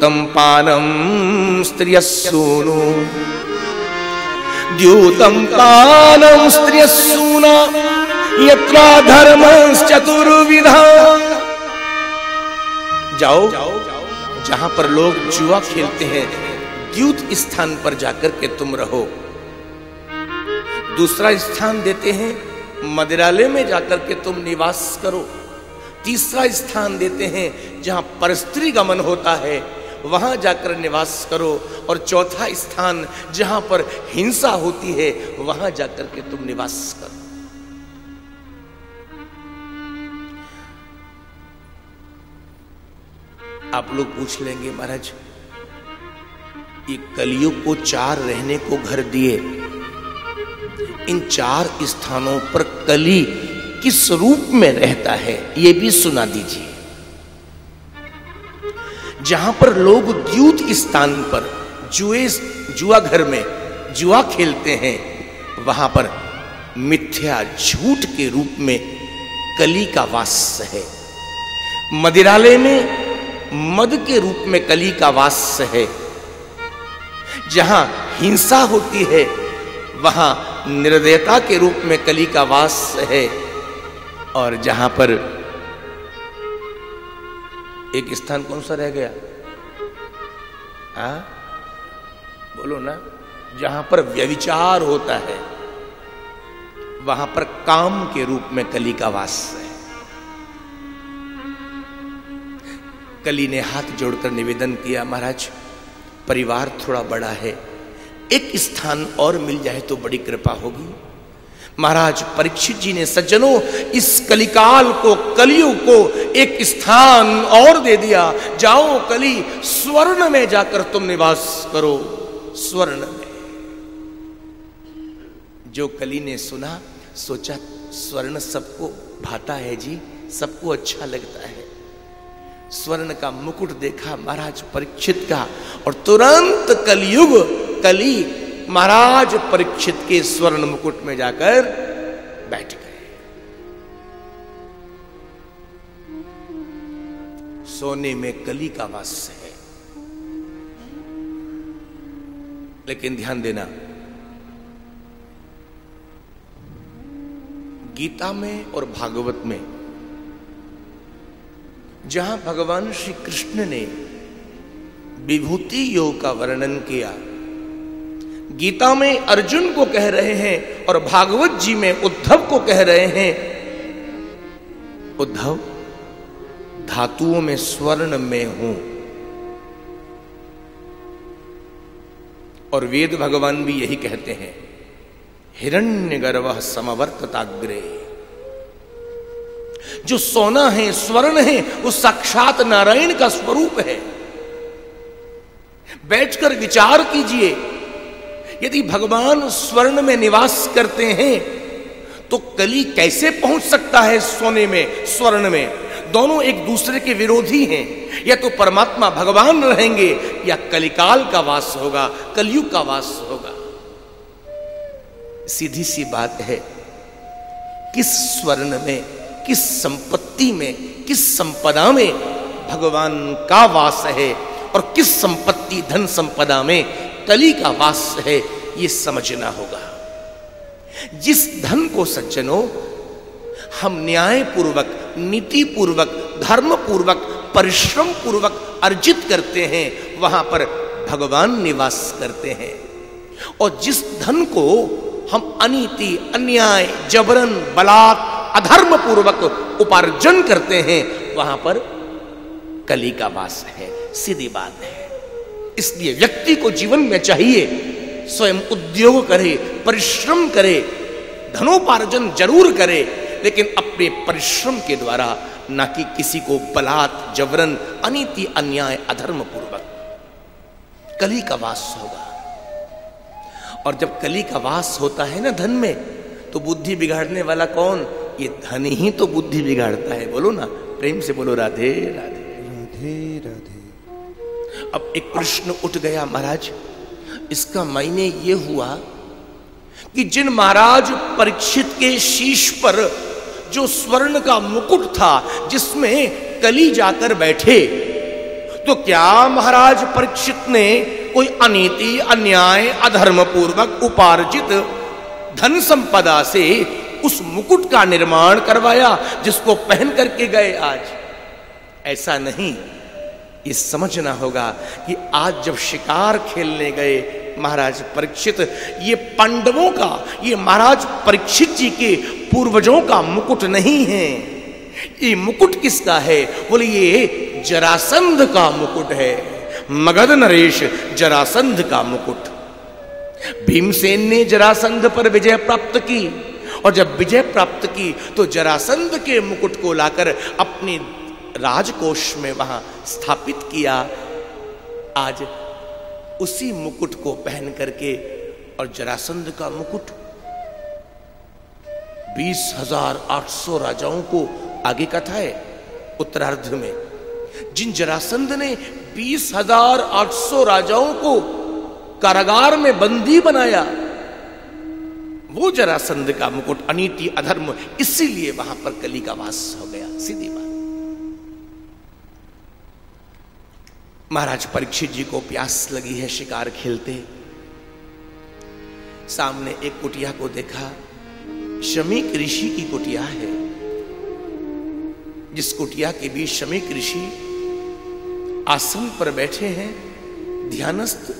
तम पानम स्त्रियस्सूनु द्यूतम पानम स्त्रियस्सूना यत्रा धर्मश्चतुर्विधा। जाओ जहां पर लोग जुआ खेलते हैं, द्यूत स्थान पर जाकर के तुम रहो। दूसरा स्थान देते हैं मदिरालय में जाकर के तुम निवास करो। तीसरा स्थान देते हैं जहां परस्त्री गमन होता है, वहां जाकर निवास करो। और चौथा स्थान जहां पर हिंसा होती है, वहां जाकर के तुम निवास करो। आप लोग पूछ लेंगे महाराज, ये कलियुग को 4 रहने को घर दिए, इन 4 स्थानों पर कली किस रूप में रहता है ये भी सुना दीजिए। जहां पर लोग द्यूत स्थान पर जुआ घर में जुआ खेलते हैं, वहां पर मिथ्या झूठ के रूप में कली का वास है। मदिरालय में मद के रूप में कली का वास है। जहां हिंसा होती है, वहां निर्दयता के रूप में कली का वास है। और जहां पर एक स्थान कौन सा रह गया? बोलो ना। जहां पर व्यभिचार होता है, वहां पर काम के रूप में कली का वास है। कली ने हाथ जोड़कर निवेदन किया, महाराज परिवार थोड़ा बड़ा है, एक स्थान और मिल जाए तो बड़ी कृपा होगी। महाराज परीक्षित जी ने सज्जनों इस कलिकाल को, कलियुग को एक स्थान और दे दिया। जाओ कली, स्वर्ण में जाकर तुम निवास करो। स्वर्ण में। जो कली ने सुना, सोचा स्वर्ण सबको भाता है जी, सबको अच्छा लगता है। स्वर्ण का मुकुट देखा महाराज परीक्षित का, और तुरंत कलियुग कली महाराज परीक्षित के स्वर्ण मुकुट में जाकर बैठ गए। सोने में कली का वास है। लेकिन ध्यान देना, गीता में और भागवत में जहां भगवान श्री कृष्ण ने विभूति योग का वर्णन किया, गीता में अर्जुन को कह रहे हैं और भागवत जी में उद्धव को कह रहे हैं, उद्धव धातुओं में स्वर्ण में हूं। और वेद भगवान भी यही कहते हैं, हिरण्यगर्वः समवर्तताग्रे। जो सोना है, स्वर्ण है, वो साक्षात नारायण का स्वरूप है। बैठकर विचार कीजिए, यदि भगवान स्वर्ण में निवास करते हैं तो कली कैसे पहुंच सकता है सोने में, स्वर्ण में? दोनों एक दूसरे के विरोधी हैं। या तो परमात्मा भगवान रहेंगे या कलिकाल का वास होगा, कलयुग का वास होगा। सीधी सी बात है, किस स्वर्ण में, किस संपत्ति में, किस संपदा में भगवान का वास है और किस संपत्ति धन संपदा में कली का वास है, ये समझना होगा। जिस धन को सज्जनों हम न्याय पूर्वक, नीति पूर्वक, धर्म पूर्वक, परिश्रम पूर्वक अर्जित करते हैं, वहां पर भगवान निवास करते हैं। और जिस धन को हम अनीति, अन्याय, जबरन, बलात्, अधर्म पूर्वक उपार्जन करते हैं, वहां पर कली का वास है। सीधी बात है। इसलिए व्यक्ति को जीवन में चाहिए स्वयं उद्योग करे, परिश्रम करे, धनोपार्जन जरूर करे, लेकिन अपने परिश्रम के द्वारा, ना कि किसी को बलात्, जबरन, अनीति, अन्याय, अधर्म पूर्वक। कली का वास होगा। और जब कली का वास होता है ना धन में, तो बुद्धि बिगाड़ने वाला कौन? ये धन ही तो बुद्धि बिगाड़ता है। बोलो ना, प्रेम से बोलो राधे राधे राधे राधे। अब एक प्रश्न उठ गया महाराज, इसका मायने ये हुआ कि जिन महाराज परीक्षित के शीश पर जो स्वर्ण का मुकुट था, जिसमें कली जाकर बैठे, तो क्या महाराज परीक्षित ने कोई अनीति, अन्याय, अधर्म पूर्वक उपार्जित धन संपदा से उस मुकुट का निर्माण करवाया जिसको पहन करके गए आज? ऐसा नहीं। ये समझना होगा कि आज जब शिकार खेलने गए महाराज परीक्षित, ये पांडवों का, ये महाराज परीक्षित जी के पूर्वजों का मुकुट नहीं है। ये मुकुट किसका है? बोले ये जरासंध का मुकुट है, मगध नरेश जरासंध का मुकुट। भीमसेन ने जरासंध पर विजय प्राप्त की, और जब विजय प्राप्त की तो जरासंध के मुकुट को लाकर अपने राजकोष में वहां स्थापित किया। आज उसी मुकुट को पहन करके, और जरासंध का मुकुट 20,800 राजाओं को, आगे कथा है उत्तरार्ध में, जिन जरासंध ने 20,800 राजाओं को कारागार में बंदी बनाया, वो जरासंध का मुकुट, अनीति अधर्म, इसीलिए वहां पर कली का वास हो गया। सीधी बात। महाराज परीक्षित जी को प्यास लगी है, शिकार खेलते सामने एक कुटिया को देखा। शमीक ऋषि की कुटिया है, जिस कुटिया के बीच शमीक ऋषि आसन पर बैठे हैं, ध्यानस्थ।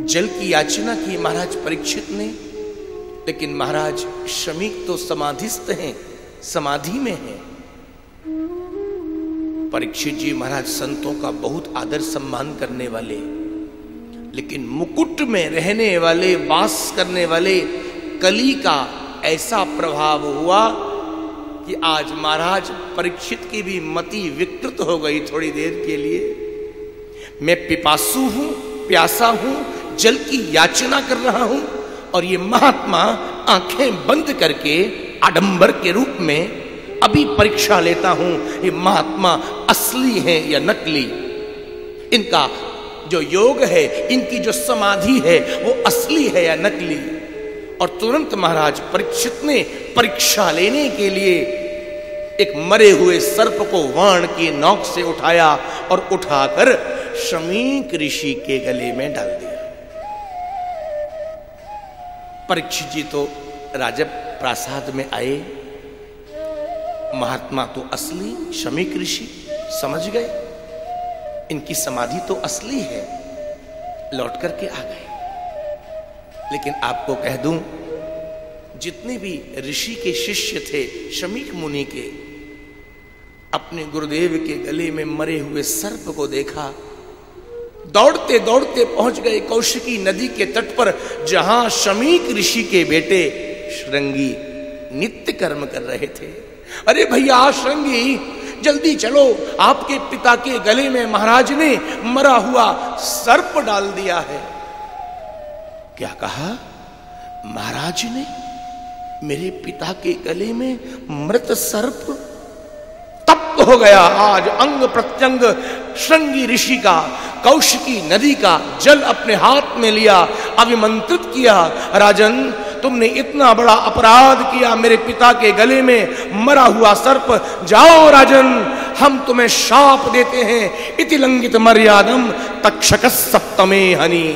जल की याचना की महाराज परीक्षित ने, लेकिन महाराज शमीक तो समाधिस्थ हैं, समाधि में हैं। परीक्षित जी महाराज संतों का बहुत आदर सम्मान करने वाले, लेकिन मुकुट में रहने वाले, वास करने वाले कली का ऐसा प्रभाव हुआ कि आज महाराज परीक्षित की भी मति विकृत हो गई थोड़ी देर के लिए। मैं पिपासु हूं, प्यासा हूं, जल की याचना कर रहा हूं, और ये महात्मा आंखें बंद करके आडंबर के रूप में अभी परीक्षा लेता हूं, ये महात्मा असली है या नकली। इनका जो योग है, इनकी जो समाधि है, वो असली है या नकली। और तुरंत महाराज परीक्षित ने परीक्षा लेने के लिए एक मरे हुए सर्प को वाण की नोक से उठाया और उठाकर शमीक ऋषि के गले में डाल दिया। परीक्षित जी तो राजब प्रासाद में आए, महात्मा तो असली, शमीक ऋषि समझ गए इनकी समाधि तो असली है, लौट करके आ गए। लेकिन आपको कह दूं, जितने भी ऋषि के शिष्य थे शमीक मुनि के, अपने गुरुदेव के गले में मरे हुए सर्प को देखा, दौड़ते दौड़ते पहुंच गए कौशिकी नदी के तट पर, जहां शमीक ऋषि के बेटे श्रृंगी नित्य कर्म कर रहे थे। अरे भैया श्रृंगी, जल्दी चलो, आपके पिता के गले में महाराज ने मरा हुआ सर्प डाल दिया है। क्या कहा? महाराज ने मेरे पिता के गले में मृत सर्प? तप्त हो गया आज अंग प्रत्यंग श्रृंगी ऋषि का। कौशिकी नदी का जल अपने हाथ में लिया, अभिमंत्रित किया, राजन तुमने इतना बड़ा अपराध किया, मेरे पिता के गले में मरा हुआ सर्प, जाओ राजन, हम तुम्हें शाप देते हैं, इति लंघित मर्यादम तक्षक सप्तमे हनि।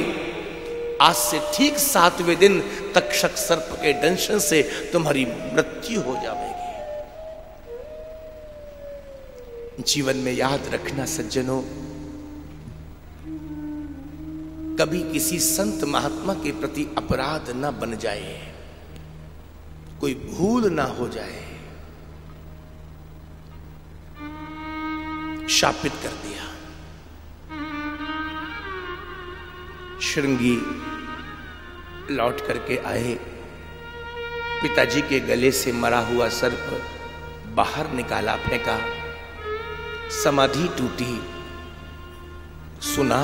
आज से ठीक 7वें दिन तक्षक सर्प के दंशन से तुम्हारी मृत्यु हो जाएगी। जीवन में याद रखना सज्जनों, कभी किसी संत महात्मा के प्रति अपराध ना बन जाए, कोई भूल ना हो जाए। शापित कर दिया। श्रृंगी लौट करके आए, पिताजी के गले से मरा हुआ सर्प बाहर निकाला, फेंका, समाधि टूटी। सुना,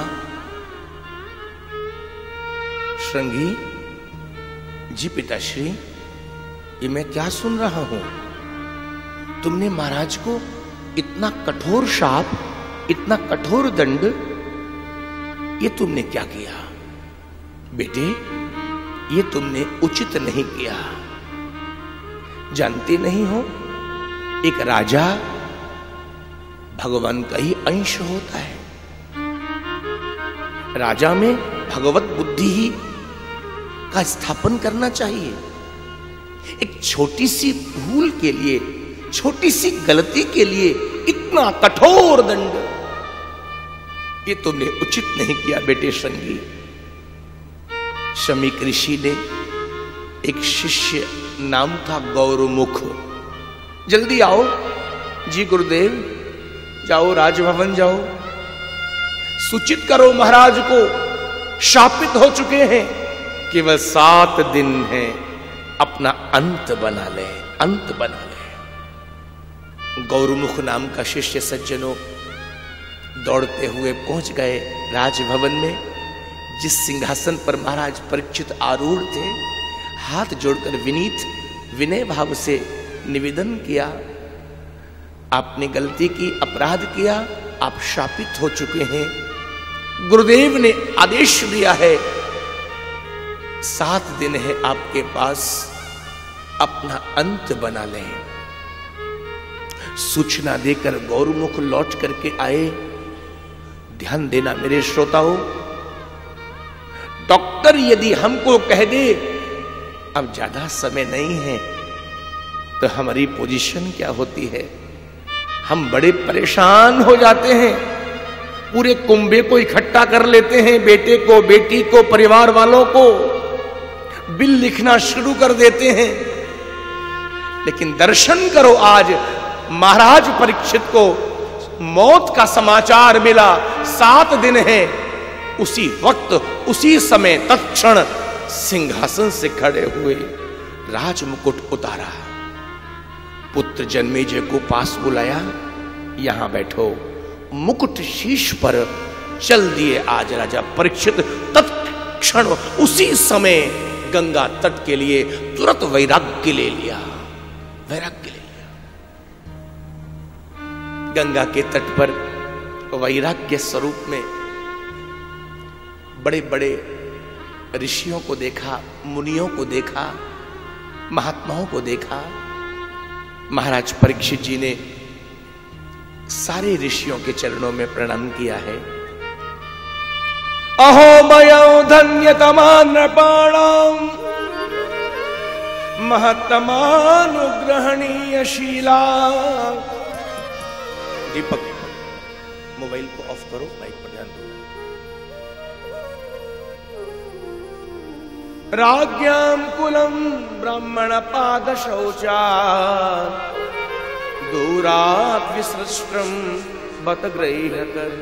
श्रृंगी जी पिताश्री, ये मैं क्या सुन रहा हूं? तुमने महाराज को इतना कठोर शाप, इतना कठोर दंड, ये तुमने क्या किया? बेटे, ये तुमने उचित नहीं किया। जानते नहीं हो, एक राजा भगवान का ही अंश होता है। राजा में भगवत बुद्धि ही का स्थापन करना चाहिए। एक छोटी सी भूल के लिए, छोटी सी गलती के लिए इतना कठोर दंड, ये तुमने उचित नहीं किया बेटे संगी। शमीक ऋषि ने एक शिष्य नाम था गौरमुख, जल्दी आओ जी गुरुदेव, जाओ राजभवन जाओ, सूचित करो महाराज को, शापित हो चुके हैं, केवल 7 दिन है, अपना अंत बना ले, अंत बना ले। गौरमुख नाम का शिष्य सज्जनों दौड़ते हुए पहुंच गए राजभवन में, जिस सिंहासन पर महाराज परीक्षित आरूढ़ थे। हाथ जोड़कर विनीत विनय भाव से निवेदन किया, आपने गलती की, अपराध किया, आप शापित हो चुके हैं। गुरुदेव ने आदेश दिया है 7 दिन है आपके पास, अपना अंत बना लें। सूचना देकर गौरमुख लौट करके आए। ध्यान देना मेरे श्रोताओं, डॉक्टर यदि हमको कह दे अब ज्यादा समय नहीं है, तो हमारी पोजीशन क्या होती है? हम बड़े परेशान हो जाते हैं, पूरे कुंभे को इकट्ठा कर लेते हैं, बेटे को, बेटी को, परिवार वालों को, बिल लिखना शुरू कर देते हैं। लेकिन दर्शन करो, आज महाराज परीक्षित को मौत का समाचार मिला, 7 दिन है। उसी वक्त, उसी समय, तत्क्षण सिंहासन से खड़े हुए राजमुकुट उतारा, पुत्र जन्मेजय को पास बुलाया, यहां बैठो, मुकुट शीश पर चल दिए आज राजा परीक्षित। तत्क्षण उसी समय गंगा तट के लिए तुरंत वैराग्य ले लिया, वैराग्य ले लिया। गंगा के तट पर वैराग्य स्वरूप में बड़े बड़े ऋषियों को देखा, मुनियों को देखा, महात्माओं को देखा। महाराज परीक्षित जी ने सारे ऋषियों के चरणों में प्रणाम किया है। अहो मयो धन्यतमा नृपाणाम महत्तमानुग्रहणीय शीला। दीपक, मोबाइल को ऑफ करो, माइक पर ध्यान दो। राज्ञां कुलम ब्राह्मण पाद शौचा दूरात् विसृष्टं बत गृह्यकर।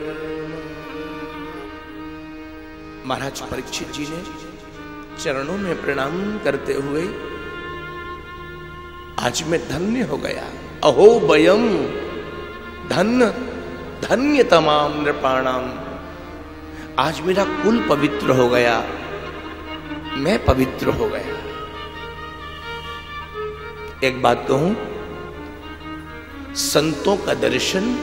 महाराज परीक्षित जी ने चरणों में प्रणाम करते हुए, आज मैं धन्य हो गया। अहो वयम धन्य धन्य तमाम नृपाणाम, आज मेरा कुल पवित्र हो गया, मैं पवित्र हो गया। एक बात कहूं, संतों का दर्शन,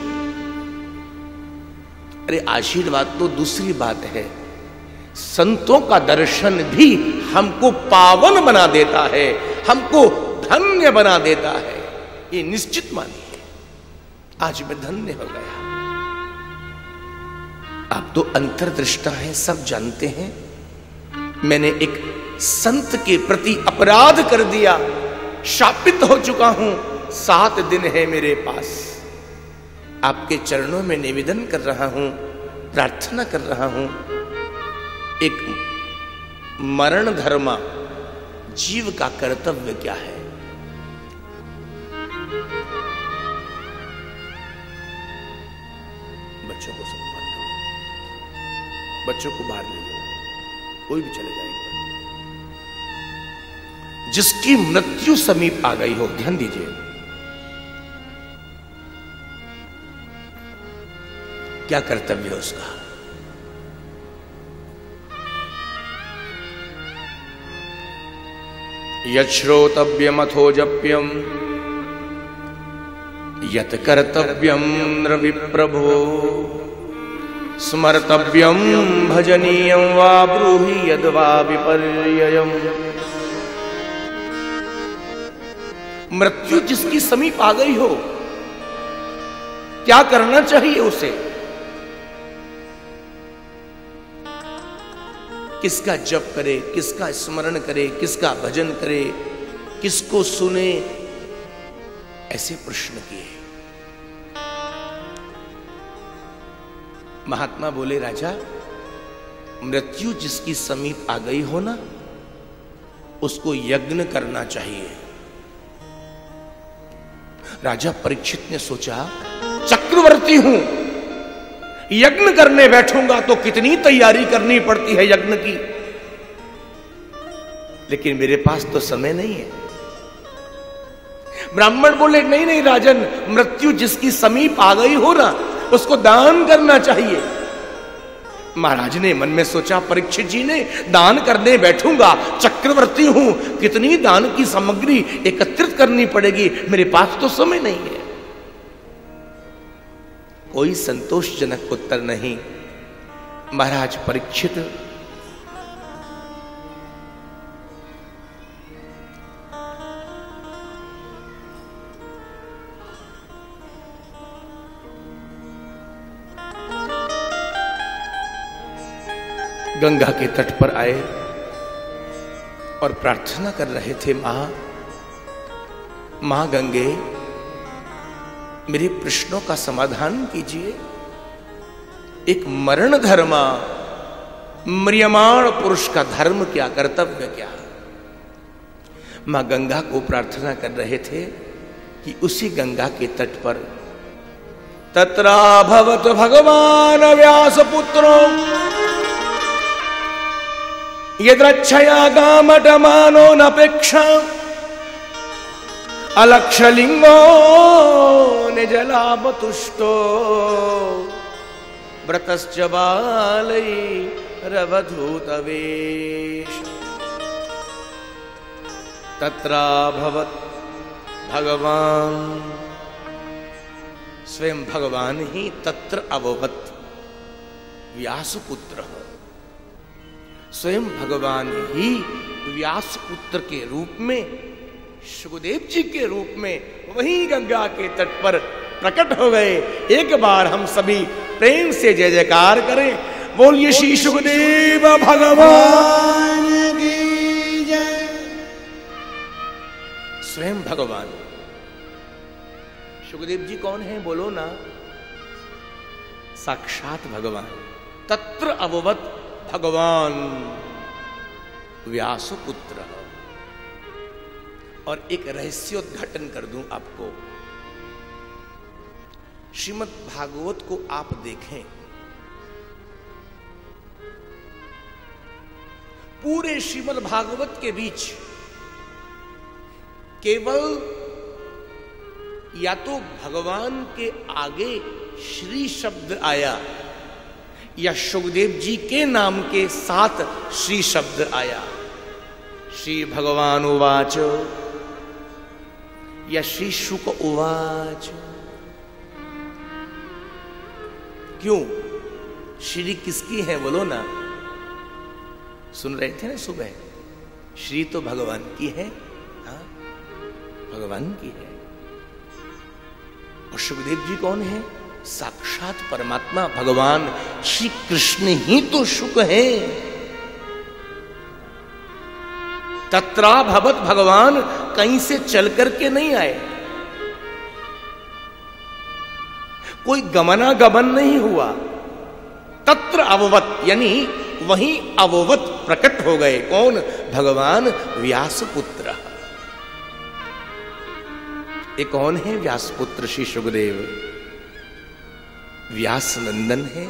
अरे आशीर्वाद तो दूसरी बात है, संतों का दर्शन भी हमको पावन बना देता है, हमको धन्य बना देता है, ये निश्चित मानिए। आज मैं धन्य हो गया। आप तो अंतर्दृष्टा हैं, सब जानते हैं। मैंने एक संत के प्रति अपराध कर दिया, शापित हो चुका हूं, 7 दिन है मेरे पास। आपके चरणों में निवेदन कर रहा हूं, प्रार्थना कर रहा हूं। एक मरण धर्मा जीव का कर्तव्य क्या है? बच्चों को संभाल करो, बच्चों को बाहर ले जाओ, कोई भी चले जाएगा। जिसकी मृत्यु समीप आ गई हो, ध्यान दीजिए, क्या कर्तव्य है उसका? यच्छ्रोतव्यमथो जप्यम यत् कर्तव्यम नृविप्रभो स्मर्तव्यम भजनीयं वा ब्रूहि यद्वा विपर्ययम्। मृत्यु जिसकी समीप आ गई हो, क्या करना चाहिए उसे? किसका जप करे, किसका स्मरण करे, किसका भजन करे, किसको सुने, ऐसे प्रश्न किए। महात्मा बोले, राजा, मृत्यु जिसकी समीप आ गई हो ना, उसको यज्ञ करना चाहिए। राजा परीक्षित ने सोचा, चक्रवर्ती हूं, यज्ञ करने बैठूंगा तो कितनी तैयारी करनी पड़ती है यज्ञ की, लेकिन मेरे पास तो समय नहीं है। ब्राह्मण बोले, नहीं नहीं राजन, मृत्यु जिसकी समीप आ गई हो ना, उसको दान करना चाहिए। महाराज ने मन में सोचा, परीक्षित जी ने दान करने बैठूंगा, चक्रवर्ती हूं, कितनी दान की सामग्री एकत्रित करनी पड़ेगी, मेरे पास तो समय नहीं है। कोई संतोषजनक उत्तर नहीं। महाराज परीक्षित गंगा के तट पर आए और प्रार्थना कर रहे थे, मां गंगे, मेरे प्रश्नों का समाधान कीजिए। एक मरण धर्मा, म्रियमाण पुरुष का धर्म क्या, कर्तव्य क्या? मां गंगा को प्रार्थना कर रहे थे कि उसी गंगा के तट पर तत्राभवत भगवान व्यासपुत्रो यद्रच्छया गामटमानो नपेक्षा अलक्षलिंगो निजलापतुष्टो व्रतश्च बालैरवधूतवेश तत्राभवत् भगवान। स्वयं भगवान ही तत्र अभवत् व्यासपुत्र, स्वयं भगवान ही व्यासपुत्र के रूप में, सुखदेव जी के रूप में वही गंगा के तट पर प्रकट हो गए। एक बार हम सभी प्रेम से जय जयकार करें, बोलिए श्री सुखदेव भगवान की जय। स्वयं भगवान। सुखदेव जी कौन है बोलो ना? साक्षात भगवान। तत्र अभवत् भगवान व्यासपुत्र। और एक रहस्योद्घाटन कर दूं आपको। श्रीमद् भागवत को आप देखें, पूरे श्रीमद् भागवत के बीच केवल या तो भगवान के आगे श्री शब्द आया या सुखदेव जी के नाम के साथ श्री शब्द आया। श्री भगवान उवाच या श्री शुक उवाच। क्यों? श्री किसकी है बोलो ना? सुन रहे थे ना सुबह, श्री तो भगवान की है। हाँ, भगवान की है। और सुखदेव जी कौन है? साक्षात परमात्मा भगवान श्री कृष्ण ही तो शुक है। तत्राभवत भगवान कहीं से चल करके नहीं आए, कोई गमनागमन नहीं हुआ। तत्र अववत यानी वहीं अववत प्रकट हो गए। कौन? भगवान व्यासपुत्र। ये कौन है व्यासपुत्र? श्री सुखदेव व्यास नंदन है।